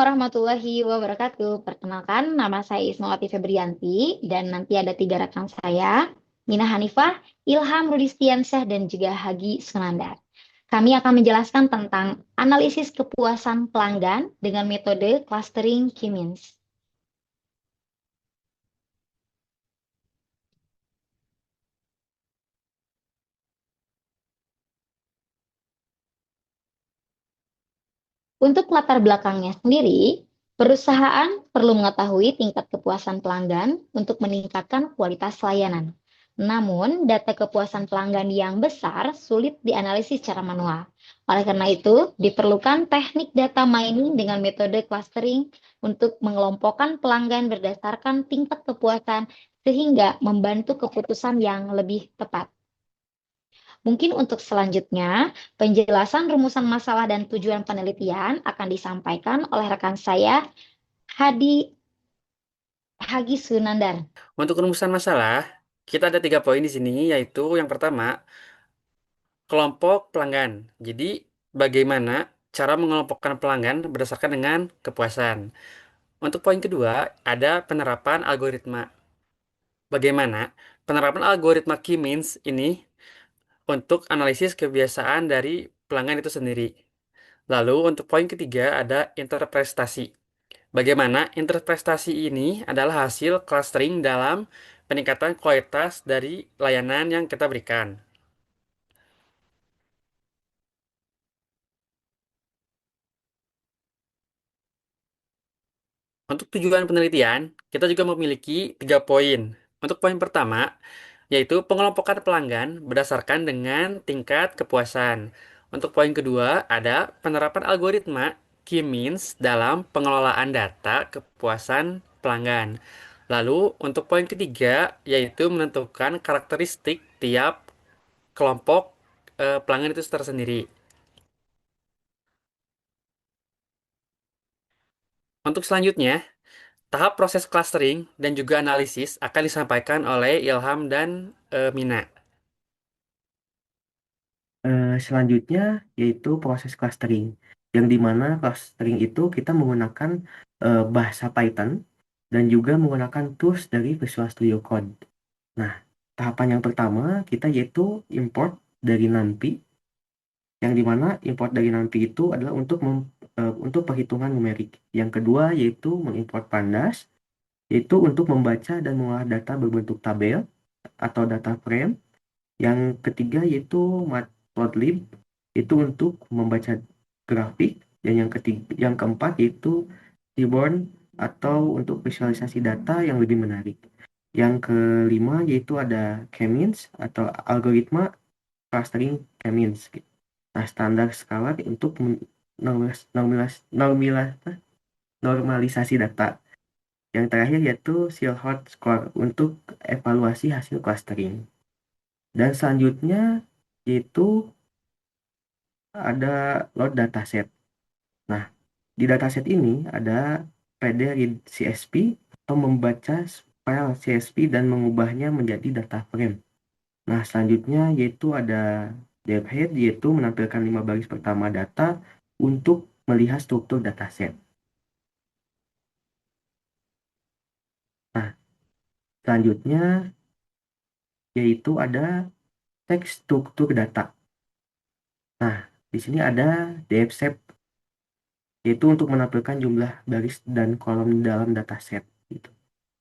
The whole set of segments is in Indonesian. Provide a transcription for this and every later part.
warahmatullahi wabarakatuh. Perkenalkan, nama saya Ismawati Febrianti dan nanti ada tiga rekan saya, Mina Hanifah, Ilham Rudistiansyah, dan juga Hagi Sunandar. Kami akan menjelaskan tentang analisis kepuasan pelanggan dengan metode clustering key means. Untuk latar belakangnya sendiri, perusahaan perlu mengetahui tingkat kepuasan pelanggan untuk meningkatkan kualitas layanan. Namun, data kepuasan pelanggan yang besar sulit dianalisis secara manual. Oleh karena itu, diperlukan teknik data mining dengan metode clustering untuk mengelompokkan pelanggan berdasarkan tingkat kepuasan sehingga membantu keputusan yang lebih tepat. Mungkin untuk selanjutnya, penjelasan rumusan masalah dan tujuan penelitian akan disampaikan oleh rekan saya, Hagi Sunandar. Untuk rumusan masalah, kita ada 3 poin di sini, yaitu yang pertama, kelompok pelanggan. Jadi, bagaimana cara mengelompokkan pelanggan berdasarkan dengan kepuasan. Untuk poin kedua, ada penerapan algoritma. Bagaimana penerapan algoritma key means ini untuk analisis kebiasaan dari pelanggan itu sendiri. Lalu, untuk poin ketiga, ada interpretasi. Bagaimana interpretasi ini adalah hasil clustering dalam peningkatan kualitas dari layanan yang kita berikan. Untuk tujuan penelitian, kita juga memiliki 3 poin. Untuk poin pertama, yaitu pengelompokan pelanggan berdasarkan dengan tingkat kepuasan. Untuk poin kedua, ada penerapan algoritma key means dalam pengelolaan data kepuasan pelanggan. Lalu, untuk poin ketiga, yaitu menentukan karakteristik tiap kelompok pelanggan itu tersendiri. Untuk selanjutnya, tahap proses clustering dan juga analisis akan disampaikan oleh Ilham dan Mina. Selanjutnya yaitu proses clustering, yang dimana clustering itu kita menggunakan bahasa Python dan juga menggunakan tools dari Visual Studio Code. Nah, tahapan yang pertama kita yaitu import dari NumPy, yang dimana import dari NumPy itu adalah untuk perhitungan numerik. Yang kedua yaitu mengimport pandas, yaitu untuk membaca dan mengolah data berbentuk tabel atau data frame. Yang ketiga yaitu Matplotlib, itu untuk membaca grafik. Dan yang keempat yaitu Seaborn, atau untuk visualisasi data yang lebih menarik. Yang kelima yaitu ada K-means atau algoritma clustering K-means. Nah, standar skala untuk normalisasi data. Yang terakhir yaitu Silhouette Score untuk evaluasi hasil clustering. Dan selanjutnya yaitu ada load dataset. Nah, di dataset ini ada PD read CSV atau membaca file CSV dan mengubahnya menjadi data frame. Nah, selanjutnya yaitu ada dev head, yaitu menampilkan 5 baris pertama data untuk melihat struktur dataset. Nah, selanjutnya yaitu ada teks struktur data. Nah, di sini ada dev shape, yaitu untuk menampilkan jumlah baris dan kolom dalam dataset gitu.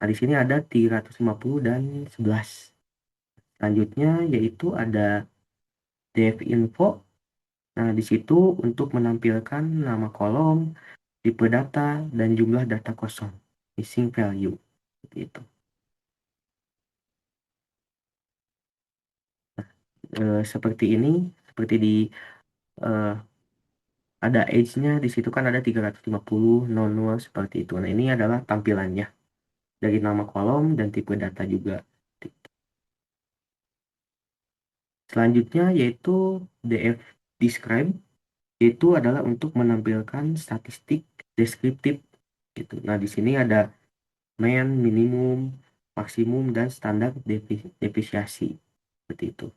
Nah, di sini ada 350 dan 11. Selanjutnya yaitu ada dev info. Nah, di situ untuk menampilkan nama kolom, tipe data, dan jumlah data kosong, missing value. Seperti itu. Seperti ini, seperti di eh, ada age-nya, di situ kan ada 350, non-null, seperti itu. Nah, ini adalah tampilannya dari nama kolom dan tipe data juga. Selanjutnya yaitu df describe, itu adalah untuk menampilkan statistik deskriptif gitu. Nah, di sini ada mean, minimum, maksimum, dan standar depresiasi seperti itu.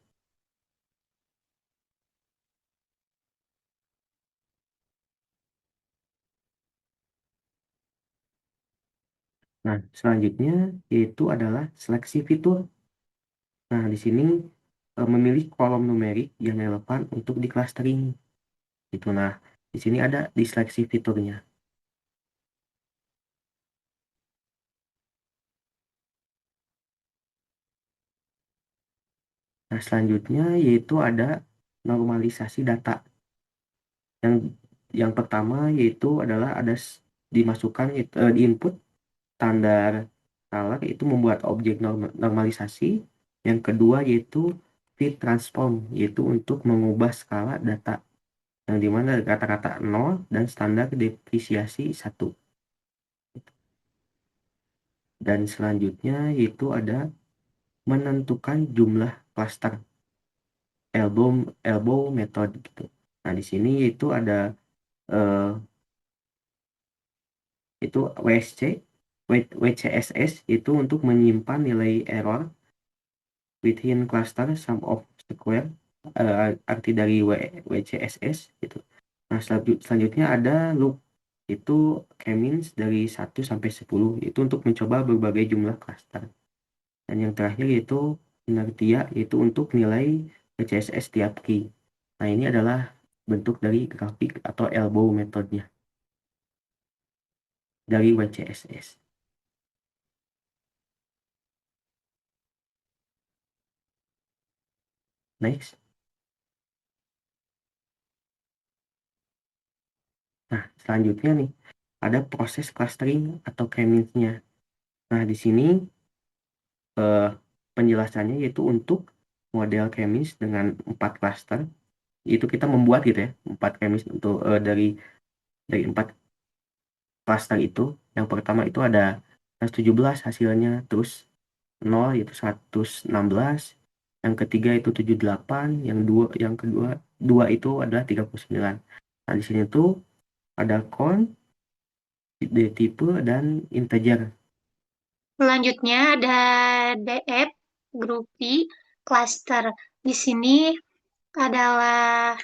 Nah, selanjutnya yaitu adalah seleksi fitur. Nah, di sini memilih kolom numerik yang relevan untuk di clustering. Gitu. Nah, di sini ada di seleksi fiturnya. Nah, selanjutnya yaitu ada normalisasi data. Yang yang pertama yaitu adalah dimasukkan di input standar scalar itu membuat objek normalisasi. Yang kedua yaitu fit transform yaitu untuk mengubah skala data yang dimana kata-kata 0 dan standar depresiasi 1. Dan selanjutnya yaitu ada menentukan jumlah klaster elbow method gitu. Nah, di sini itu ada eh, itu WCSS itu untuk menyimpan nilai error within cluster sum of square, arti dari WCSS gitu. Nah, selanjutnya ada loop itu k-means dari 1 sampai 10 itu untuk mencoba berbagai jumlah cluster. Dan yang terakhir yaitu inertia yaitu untuk nilai WCSS tiap key. Nah, ini adalah bentuk dari grafik atau elbow metodenya dari WCSS. Next. Nah, selanjutnya nih, ada proses clustering atau k-means-nya. Nah, di sini eh, penjelasannya yaitu untuk model k-means dengan 4 cluster, itu kita membuat gitu ya, 4 k-means untuk dari 4 cluster itu. Yang pertama itu ada 117 hasilnya, terus 0 itu 116, yang ketiga itu 78, yang kedua 2 itu adalah 39. Nah, di sini tuh ada count, tipe dan integer. Selanjutnya ada DF, groupie, cluster. Di sini adalah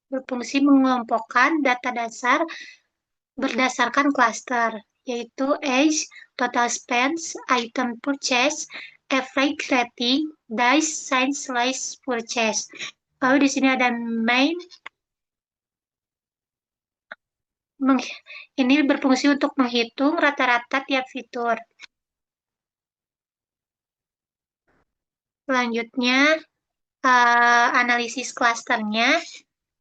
berfungsi mengelompokkan data dasar berdasarkan cluster, yaitu age, total spends, item purchase, average rating, dice, size, slice purchase. Lalu di sini ada main. Ini berfungsi untuk menghitung rata-rata tiap fitur. Selanjutnya, analisis klasternya.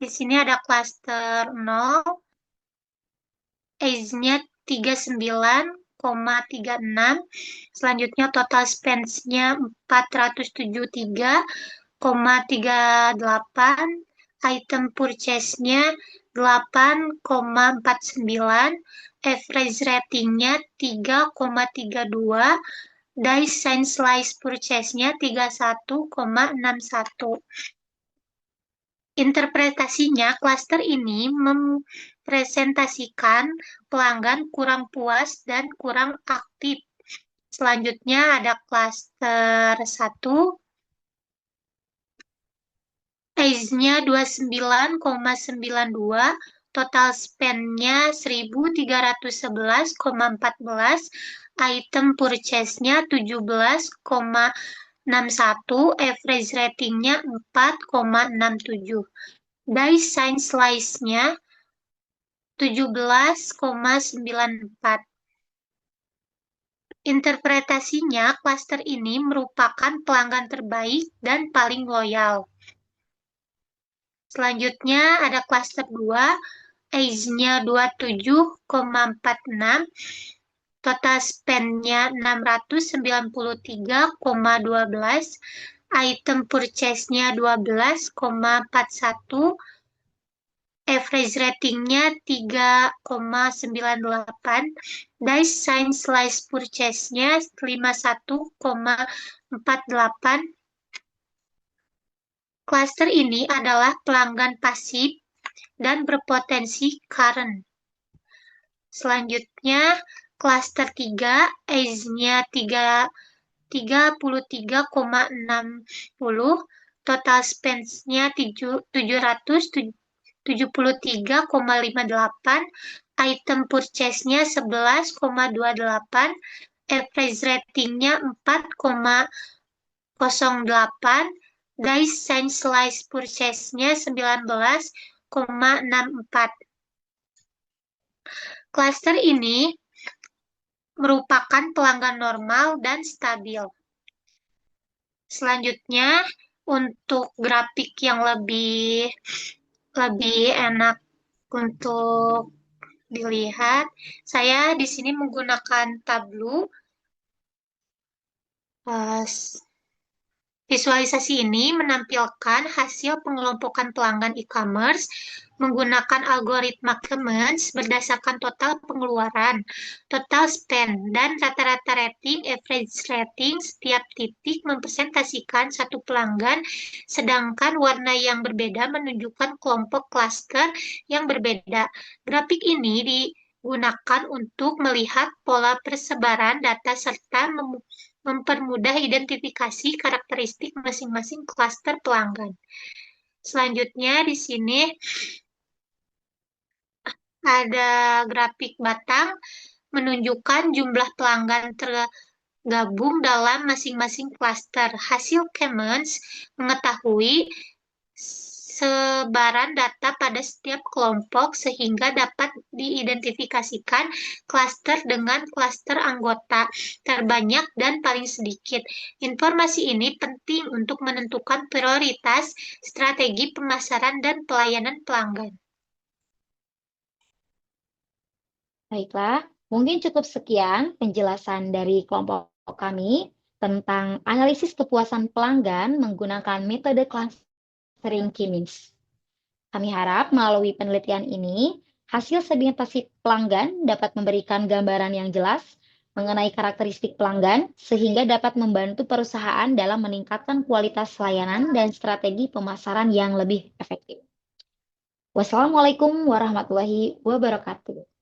Di sini ada klaster 0, age-nya 39,36. Selanjutnya total spends-nya 473,38. Item purchase-nya 8,49. Average rating-nya 3,32. Dice size slice purchase-nya 31,61. Interpretasinya, klaster ini mempresentasikan pelanggan kurang puas dan kurang aktif. Selanjutnya ada klaster 1, age-nya 29,92, total spend-nya 1.311,14, item purchase-nya 17,61, average rating-nya 4,67. Dice size slice-nya 17,94. Interpretasinya, klaster ini merupakan pelanggan terbaik dan paling loyal. Selanjutnya ada klaster 2, age-nya 27,46, total spend-nya 693,12, item purchase-nya 12,41, average rating-nya 3,98, dice size slice purchase-nya 51,48. Klaster ini adalah pelanggan pasif dan berpotensi current. Selanjutnya, klaster 3, age-nya 33,60, total spends-nya 773,58, item purchase-nya 11,28, average ratingnya 4,08, days sales purchase-nya 19,64. Cluster ini merupakan pelanggan normal dan stabil. Selanjutnya, untuk grafik yang lebih enak untuk dilihat, saya di sini menggunakan Tableau. Visualisasi ini menampilkan hasil pengelompokan pelanggan e-commerce menggunakan algoritma Clemens berdasarkan total pengeluaran, total spend, dan rata-rata rating, average rating. Setiap titik mempresentasikan satu pelanggan, sedangkan warna yang berbeda menunjukkan kelompok klaster yang berbeda. Grafik ini digunakan untuk melihat pola persebaran data serta mempermudah identifikasi karakteristik masing-masing klaster pelanggan. Selanjutnya di sini ada grafik batang menunjukkan jumlah pelanggan tergabung dalam masing-masing klaster. Hasil Clemens mengetahui sebaran data pada setiap kelompok sehingga dapat diidentifikasikan klaster dengan klaster anggota terbanyak dan paling sedikit. Informasi ini penting untuk menentukan prioritas, strategi pemasaran, dan pelayanan pelanggan. Baiklah, mungkin cukup sekian penjelasan dari kelompok kami tentang analisis kepuasan pelanggan menggunakan metode clustering Clemens. Kami harap melalui penelitian ini, hasil segmentasi pelanggan dapat memberikan gambaran yang jelas mengenai karakteristik pelanggan sehingga dapat membantu perusahaan dalam meningkatkan kualitas layanan dan strategi pemasaran yang lebih efektif. Wassalamualaikum warahmatullahi wabarakatuh.